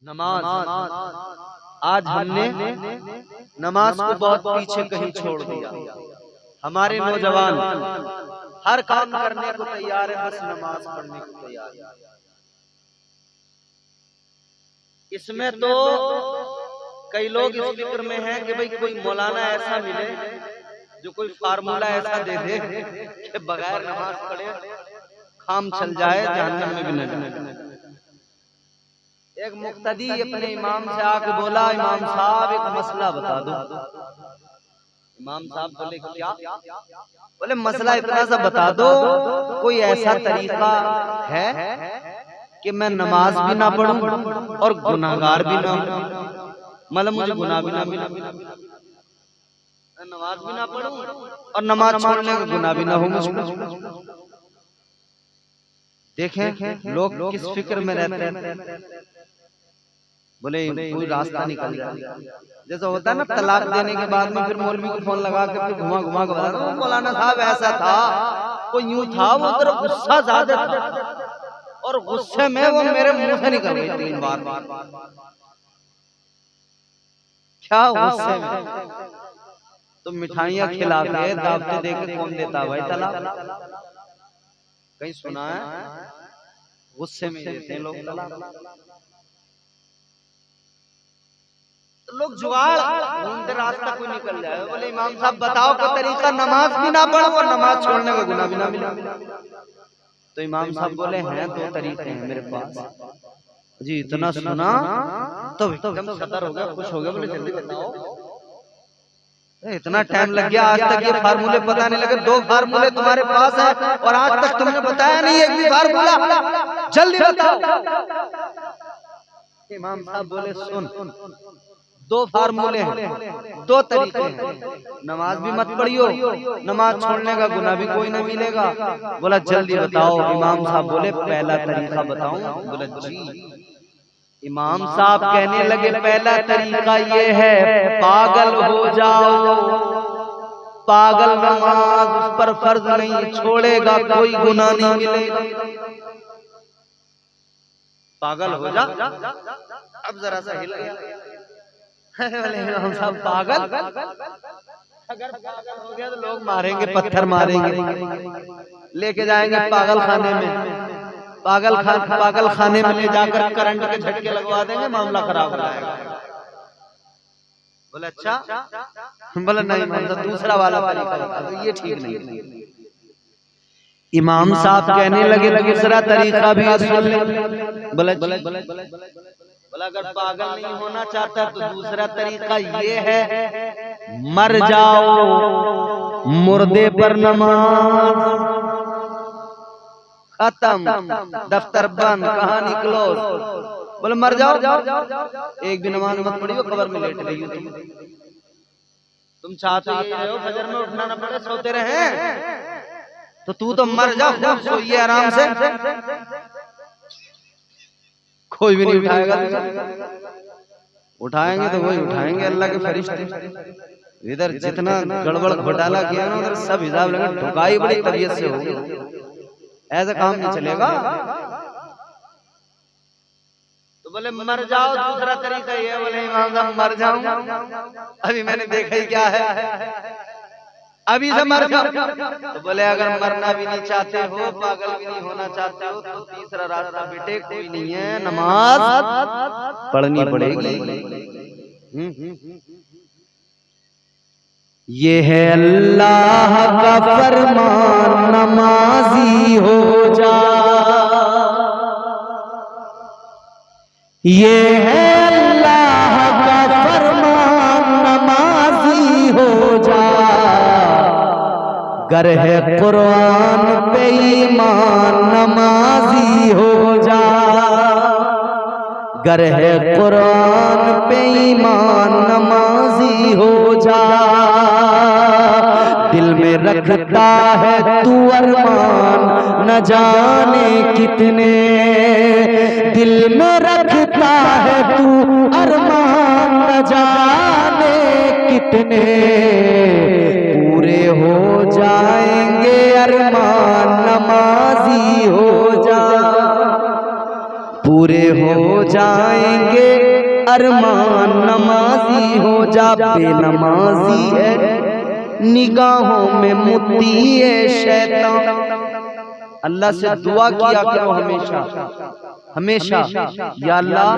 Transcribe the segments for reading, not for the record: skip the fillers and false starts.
नमाज। आज हमने नमाज को बहुत पीछे कहीं छोड़ दिया। हमारे नौजवान हर काम करने को तैयार है, बस नमाज पढ़ने को तैयार है। इसमें तो कई लोग इस फिक्र में हैं कि भाई कोई मौलाना ऐसा मिले जो कोई फार्मूला ऐसा दे दे कि बगैर नमाज पढ़े काम चल जाए, जहन्नम में भी न जाए। एक मुक्तदी अपने इमाम से आके बोला, इमाम साहब एक मसला बता दो। इमाम साहब बोले क्या? बोले मसला इतना सा बता दो, कोई ऐसा तरीका है कि मैं नमाज भी ना पढ़ूं और गुनाहगार भी ना हूं, मतलब मुझे गुनाह भी ना मिले, नमाज भी ना पढ़ूं और नमाज छोड़ने का गुनाह भी ना हो मुझको। देखें लोग किस फिक्र में रहते हैं। बोले कोई रास्ता निकल जाए। जैसा होता है ना तलाक देने के बाद में फिर मौलवी को फोन लगा के फिर घुमा घुमा के बता दो मौलाना साहब ऐसा था, कोई यूं था, वो तरह गुस्सा ज्यादा था और गुस्से में वो मेरे मुंह से निकल गई 3 बार। क्या गुस्से में? तो मिठाइयाँ खिला के दावतें दे के कौन देता भाई तलाक? कहीं सुना है? गुस्से में देते हैं लोग तलाक। लोग जुगाड़ ढूंढते, रास्ता कोई निकल जाए। बोले इमाम साहब बताओ कोई तरीका, नमाज भी ना पढ़ो और नमाज छोड़ने का गुनाह भी ना मिले। तो इमाम साहब बोले हैं 2 तरीके हैं मेरे पास। जी इतना सुना तो एकदम सदर हो गया, खुश हो गया। बोले जल्दी बताओ। इतना टाइम लग गया, आज तक ये फार्मूले पता नहीं लगे। 2 फार्मूले तुम्हारे पास है और आज तक तुमने बताया नहीं एक भी फार्मूला, जल्दी बताओ। इमाम साहब बोले सुन, 2 फार्मूले हैं, 2 तरीके हैं। नमाज भी मत पढ़ियो, नमाज छोड़ने का गुनाह भी कोई नहीं मिलेगा। बोला जल्दी बताओ। इमाम साहब बोले पहला तरीका बताऊं? बोला जी। इमाम साहब कहने लगे पहला तरीका ये है, पागल हो जाओ। पागल नमाज उस पर फर्ज नहीं, छोड़ेगा कोई गुनाह नहीं मिलेगा। पागल हो जा। अब जरा सा हिल गया। इमाम साहब पागल? अगर पागल हो गया तो लोग मारेंगे, पत्थर मारेंगे, लेके जाएंगे पागल खाने में। पागल खाने में ले जाकर करंट के झटके लगवा देंगे, मामला खराब हो जाएगा। बोले अच्छा? बोले नहीं, मतलब दूसरा वाला तरीका बता दो, ये ठीक नहीं। इमाम साहब कहने लगे दूसरा तरीका भी सुन ले। बोला अगर पागल नहीं होना चाहता तो दूसरा तरीका ये है, मर जाओ, मुर्दे पर नमाज, खत्म, दफ्तर बंद, कहानी क्लोज। बोले मर जाओ, एक भी नमाज मत पढ़ियो, कब्र में लेट रही हो तुम चाहते हो फजर में उठना न पड़े, सोते रहे, तो तू तो मर जा, सोइए आराम से, कोई भी नहीं उठाएगा। उठाएंगे तो वही उठाएंगे अल्लाह के फरिश्ते। इधर जितना गड़बड़ घोटाला किया ना उधर सब हिसाब लगा, ठुकाई बड़ी तबीयत से होगी, ऐसा काम नहीं चलेगा। तो बोले मर जाओ, दूसरा तरीका ये। बोले इमाम साहब मर जाऊं? अभी मैंने देखा ही क्या है, अभी से मर जाओ। तो बोले अगर मरना भी नहीं चाहते हो, पागल भी नहीं होना चाहते हो, तो तीसरा रास्ता बेटे कोई नहीं है, नमाज पढ़नी पड़ेगी। ये है अल्लाह का फरमान, नमाजी हो जा। ये है अल्लाह का फरमान, नमाजी हो जा। गर है कुरान पे ईमान, नमाजी हो जा। गर है कुरान पे ईमान, नमाजी हो जा। दिल में रखता है तू अरमान, न जाने कितने। दिल में रखता है तू अरमान, न जाने कितने। पूरे हो जाएंगे अरमान, नमाजी हो जा। पूरे हो जाएंगे अरमान, नमाजी हो जा बेनमाजी है, निगाहों में मुती है शैतान। अल्लाह से दुआ किया करो हमेशा हमेशा, या अल्लाह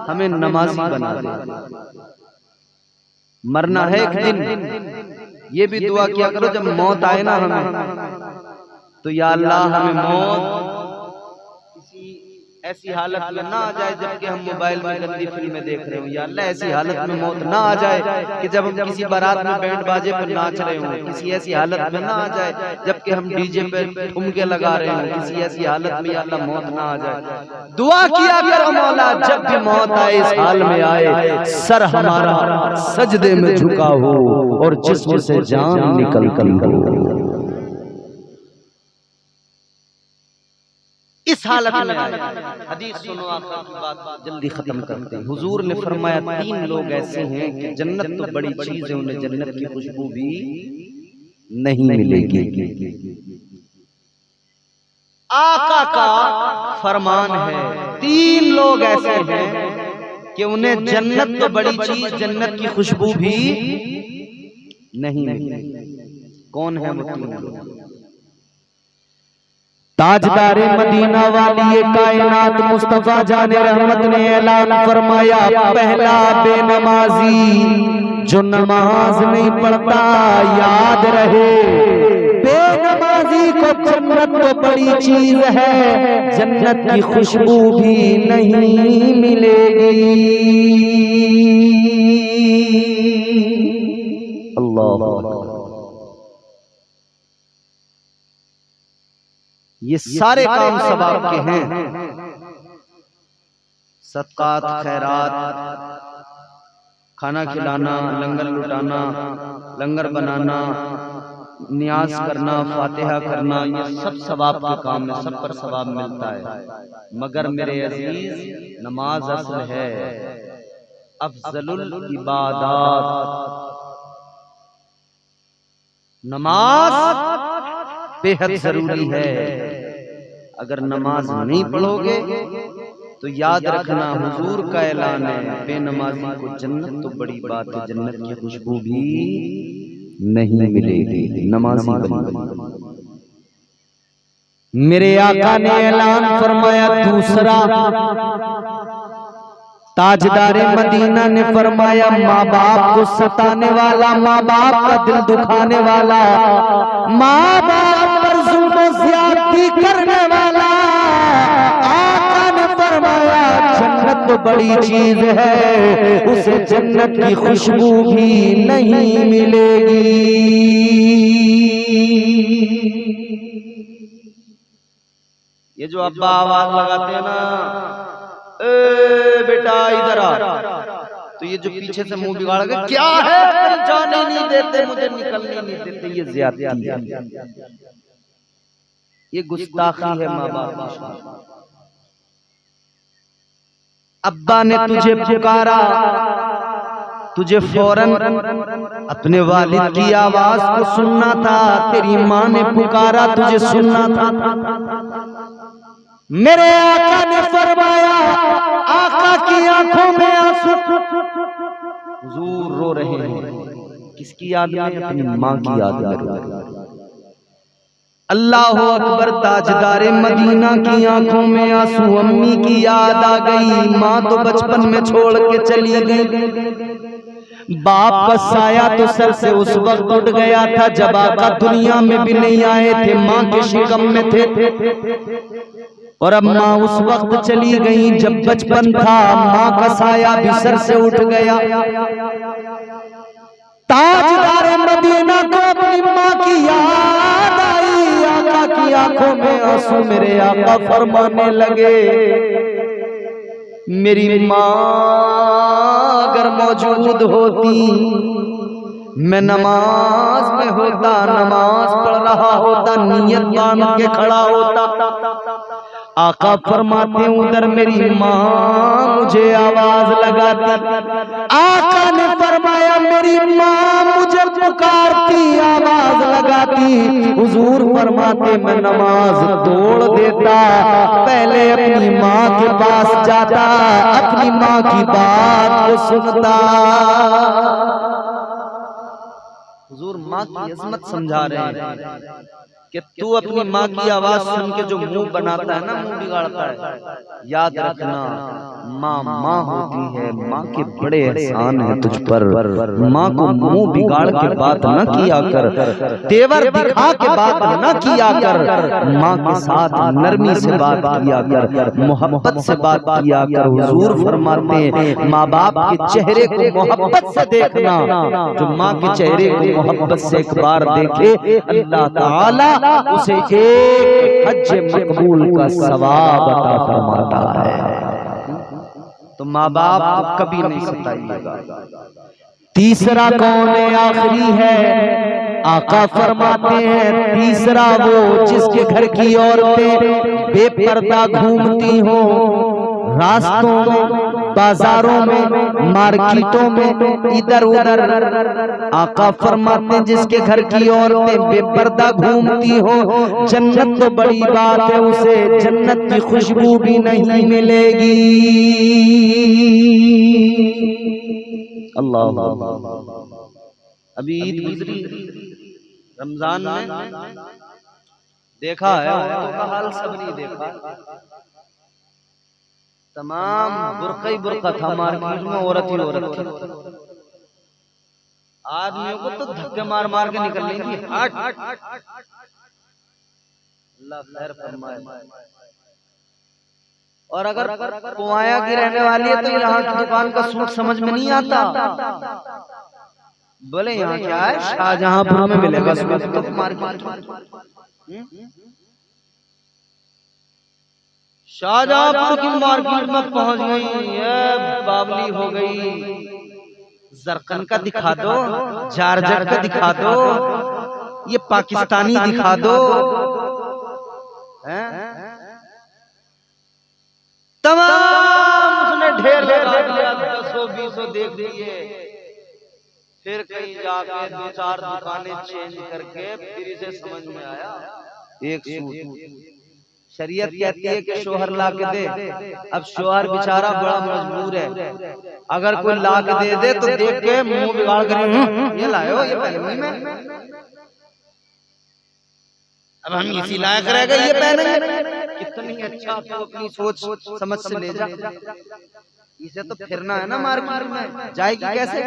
हमें नमाजी बना दे। मरना है एक दिन, ये भी दुआ किया करो जब मौत आए ना हमें, तो या अल्लाह हमें मौत किसी ऐसी हालत में ना आ जाए जबकि हम मोबाइल में गंदी फिल्में देख रहे हो। या अल्लाह ऐसी हालत में मौत ना आ जाए कि जब हम किसी बारात में बैंड बाजे पर नाच रहे हो, किसी ऐसी हालत में ना आ जाए जबकि हम डीजे पे ठुमके लगा रहे हो, किसी ऐसी हालत में या अल्लाह मौत ना आ जाए। दुआ किया करो मौला जब भी मौत आए इस हाल में आए, सर हमारा सजदे में झुका हो और जिस्म से जान निकल हो। इस हालत में आए। हदीस सुनो, आका की बात जल्दी खत्म करते हैं। हुजूर ने फरमाया 3 लोग ऐसे हैं कि जन्नत तो बड़ी चीज है, उन्हें जन्नत की खुशबू भी नहीं मिलेगी। आका का फरमान है 3 लोग ऐसे हैं कि उन्हें जन्नत तो बड़ी चीज, जन्नत की खुशबू भी नहीं मिलेगी। कौन है वो 3 लोग? ताजदारे मदीना वाली कायनात मुस्तफा जाने रहमत ने ऐलान फरमाया, पहला बेनमाजी जो नमाज नहीं पढ़ता, याद रहे बेनमाजी को जन्नत तो बड़ी चीज है, जन्नत की खुशबू भी नहीं मिलेगी। अल्लाह, ये सारे काम सवाब के हैं। सदकात, खैरात, खाना खिलाना, लंगर लुटाना, लंगर बनाना, नियाज करना, फातिहा करना, ये सब सवाब के काम है, सब पर सवाब मिलता है। मगर मेरे अजीज, नमाज असल है, अफजलुल इबादात। नमाज बेहद जरूरी है। अगर नमाज नहीं पढ़ोगे तो याद रखना हुजूर का ऐलान है, बेनमाजी को जन्नत तो बड़ी बात है, जन्नत की खुशबू भी नहीं मिलेगी। नमाजी बनो। मेरे आका ने ऐलान फरमाया दूसरा, ताजदारे मदीना ने फरमाया, माँ बाप को सताने वाला, माँ बाप का दिल दुखाने वाला, माँ बाप पर जुल्म ज़्यादती करने वाला, आका ने फरमाया जन्नत तो बड़ी चीज है, उसे जन्नत की खुशबू भी नहीं मिलेगी। ये जो अब्बा आवाज लगाते हैं ना, ए बेटा इधर आ, तो ये जो पीछे से मुंह बिगाड़ के क्या है, जाने नहीं देते, मुझे निकलने नहीं देते, ये ज्यादती है, ये गुस्ताखी है माँ बाप की। अब्बा ने तुझे पुकारा, तुझे फौरन अपने वालिद की आवाज को सुनना था, तेरी माँ ने पुकारा, तुझे सुनना था। मेरे आका ने फरमाया, आका की आंखों में आंसू, हुजूर रो रहे हैं, किसकी याद में? अपनी माँ की याद में। अल्लाह अकबर, ताजदारे मदीना की आंखों में आंसू, अम्मी की याद आ गई। माँ तो बचपन में छोड़ के चली गई, बाप का साया तो सर से उस वक्त उठ गया था जब आका दुनिया में भी नहीं आए थे, माँ के शिकम में थे, और अब माँ उस वक्त चली गई जब बचपन था, माँ का साया भी सर से उठ गया। ताजदारे मदीना को अपनी माँ की याद आई, आका की आंखों में आंसू। मेरे आका फरमाने लगे, मेरी माँ अगर मौजूद होती, मैं नमाज में होता, नमाज पढ़ रहा होता, नियत बांध के खड़ा होता। आका फरमाते उधर मेरी माँ मुझे आवाज लगाती। आका ने फरमाया मेरी माँ मुझे पुकारती आवाज लगाती, हुजूर फरमाते मैं नमाज तोड़ देता, पहले अपनी माँ के पास जाता, अपनी माँ की बात को सुनता। हुजूर माँ की अजमत समझा रहे हैं कि तू अपनी माँ की आवाज सुन के जो मुंह बनाता है ना, मुंह बिगाड़ता है, याद रखना माँ माँ होती है, माँ के बड़े एहसान है तुझ पर। माँ को मुंह बिगाड़ के बात न किया कर, तेवर दिखा के बात न किया कर, माँ के साथ नरमी से बात किया कर, मोहब्बत से बात किया कर। हुजूर फरमाते हैं माँ बाप के चेहरे को मोहब्बत से देखना, जो माँ के चेहरे को मोहब्बत से एक बार देखे अल्लाह ताला उसे एक हज मकबूल का सवाब अता फरमाता है। तो माँ बाप को कभी नहीं सताइएगा। तीसरा कौन है? आखिरी है। आका फरमाते हैं तीसरा वो जिसके घर की औरतें बेपर्दा घूमती हो, रास्तों में, बाजारों में, मार्केटों में, इधर उधर। आका फरमाते हैं जिसके घर की औरतें बेपर्दा घूमती हो, जन्नत तो बड़ी बात है, उसे जन्नत की खुशबू भी नहीं मिलेगी। अल्लाह। अभी ईद गुजरी, रमजान में देखा है, औरतों का हाल सब नहीं देखा। तमाम बुर्का ही बुर्का था मार्केट में, औरत ही औरत थी। आदमियों को तो धक्के मार मार के निकल रही थी, हट अल्लाह खैर फरमाए। और अगर पुआया की रहने वाली है तो यहाँ की दुकान का सूट समझ में नहीं आता। बोले यहाँ क्या है, शाहजहांपुर में मिलेगा सूट, तो मार्केट शाहजहांपुर की मार्केट में पहुंच गई, ये बावली हो गई। जरकन का दिखा दो, जारजट का दिखा दो, ये पाकिस्तानी दिखा दो। तमाम उसने ढेर लगा दिया, 100-200 देख लिए, फिर कहीं जाके 2-4 दुकानें चेंज करके फिर इसे समझ में आया एक सूट। शरीयत कहती है कि शोहर ला के दे। अब शोहर बेचारा बड़ा मजबूर है, अगर कोई ला के दे दे तो देख के मुंह बिगाड़ कर ये लायो, ये पहनूंगी मैं, अब हम इसी लायक रह गए ये पहनेंगे। कितनी अच्छा तो अपनी सोच समझ से ले जा, इसे तो फिरना है ना मार्केट में, जाएगी कैसे?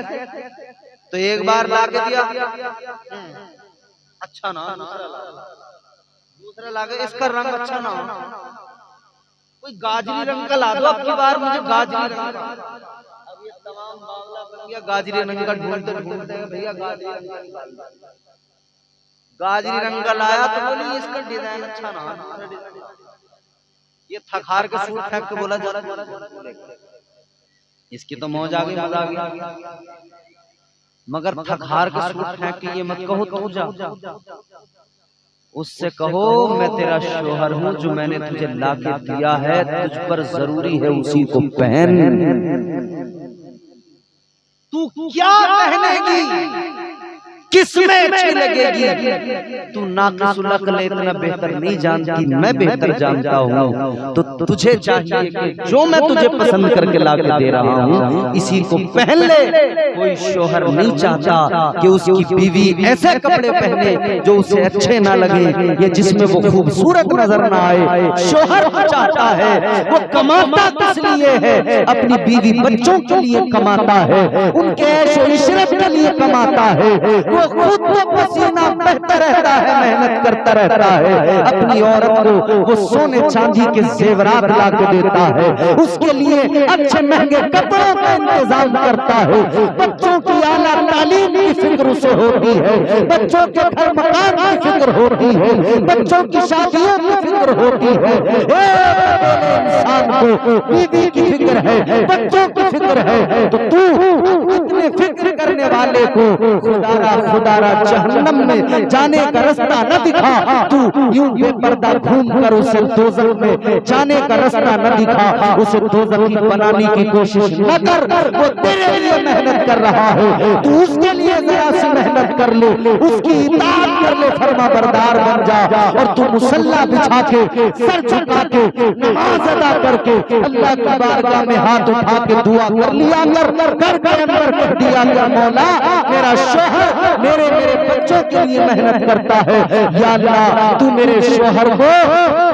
तो एक बार ला के दिया, अच्छा ना, दूसरा लागे, इसका रंग अच्छा ना हो, कोई गाजरी रंग का ला दो अब की बार मुझे, गाजरी रंग। अब ये तमाम मामला बन गया गाजरी रंग का, ढूंढते ढूंढते भैया गाजरी रंग का लाया तो बोली इसका डिजाइन अच्छा ना हो, ये थकार के सूट फेंक के बोला जा, इसकी तो मौज आ गई, मजा आ गया। मगर थकार के सूट फेंक के ये मत कहो तू जा, उससे कहो मैं तेरा शोहर हूँ, जो मैंने तुझे लाके दिया है तुझ पर जरूरी है उसी को पहन। तू क्या पहनेगी, किसमें अच्छी लगेगी, तू नाक़िसुल अक़्ल इतना बेहतर नहीं जानती, मैं बेहतर जानता हूँ। तो तुझे चाहिए कि जो मैं तुझे पसंद करके लाके दे रहा हूँ इसी को पहन ले। कोई शोहर नहीं चाहता कि उसकी बीवी ऐसे कपड़े पहने जो उसे अच्छे ना लगे, या जिसमें वो खूबसूरत नजर ना आए। शोहर चाहता है, वो कमाता किस लिए है, अपनी बीवी बच्चों के लिए कमाता है, उनके ऐशो इशरत के लिए कमाता है। वो खुद तो पसीना बहता रहता है, मेहनत करता रहता है, अपनी औरत को वो सोने चांदी के जेवरात ला के देता है, उसके लिए अच्छे महंगे कपड़ों का इंतजाम करता है, बच्चों की आला तालीम की फिक्र उसे होती है, बच्चों के घर मकान की फिक्र होती है, बच्चों की शादियों की फिक्र होती है। इंसान को बीवी की फिक्र है, बच्चों की फिक्र है, तो तू इतने फिक्र करने वाले वाले को खुदारा जहन्नम में जाने का रास्ता न दिखा, तू यूं बेपर्दा घूम कर उसे दोज़ख में जाने का रास्ता न दिखा, उसे दोज़खी बनाने की कोशिश न कर। वो तेरे लिए मेहनत कर रहा है, तू उसके लिए जरा सी मेहनत कर ले, उसकी इताअत कर ले, फरमा बरदार बन जा। और तू मुसल्ला बिछा के सर झुका के नमाज अदा करके अल्लाह की बारगाह में हाथ उठा के दुआ कर लिया कर, घर के अंदर कह दिया कर, मौला मेरा शोहर मेरे बच्चों के लिए मेहनत करता है, या अल्लाह तू मेरे शोहर को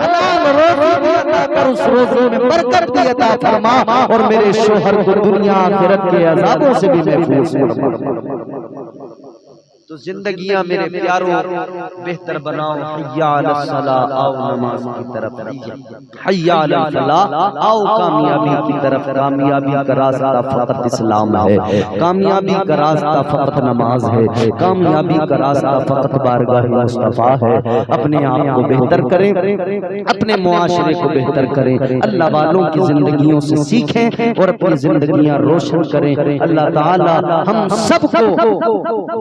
हलाल रोज़ी भी अता कर, उस रोज़ी में बरकत भी अता फरमा, और मेरे शोहर को दुनिया आखिरत के अज़ाबों से भी महफूज फरमा। तो जिंदगियां मेरे प्यारों बेहतर बनाओ। हय्या अला सलाह, आओ नमाज की तरफ, हय्या अला फलाह, आओ कामयाबी की तरफ। कामयाबी का रास्ता फकत इस्लाम है, कामयाबी का रास्ता फकत नमाज है, कामयाबी का रास्ता फकत बारगाह मुस्तफा है। अपने आप को बेहतर करें, अपने मुआशरे को बेहतर करें, अल्लाह वालों की जिंदगियों से सीखें और अपनी जिंदगियां रोशन करें। अल्लाह ताला हम सबको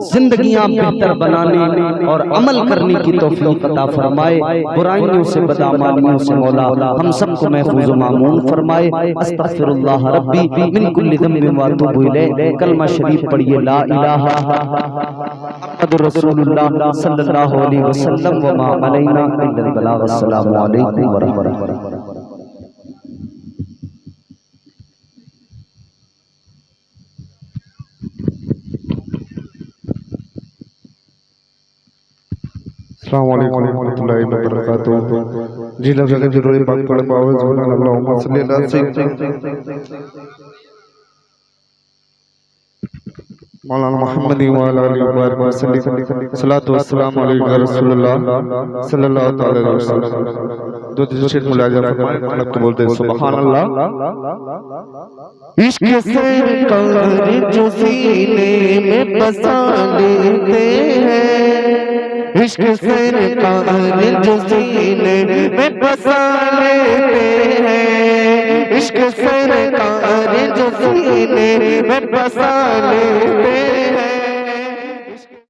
जिंदगियां बेहतर बनाने और अमल करने की तौफीक अता फरमाए। बुराइयों से, बदअमालियों से मौला हम सबको महफूज व मामून फरमाए। अस्तगफिरुल्लाह रब्बी मिन कुल्लि ज़ंबिन व अतूबु इलैह। कलमा शरीफ पढ़िए, ला इलाहा मुहम्मदुर रसूलुल्लाह सल्लल्लाहु अलैहि वसल्लम व मा अलैना इल्लल बलाग। अस्सलामु अलैकुम व रहमतुल्लाह। अस्सलाम वालेकुम रहमतुल्लाहि व बरकातुहू। जी लफ्ज़ जरूरी बात पढ़ पाओ, अल्लाहुम्मा सल्ली अला सय्यिदना मौलाना मोहम्मद व अला आलिहि व बारिक वसल्लम। सलातो वस्सलामु अलैका रसूलुल्लाह सल्लल्लाहु तआला अलैहि वसल्लम। दो शेर मुलाजा फरमाए, मतलब तो बोलते हैं सुभान अल्लाह। इश्क सरकार जो सीने में बसा लेते हैं, इश्क सरकार जो सीने में बसा लेते हैं, इश्क सरकार जो सीने में बसा लेते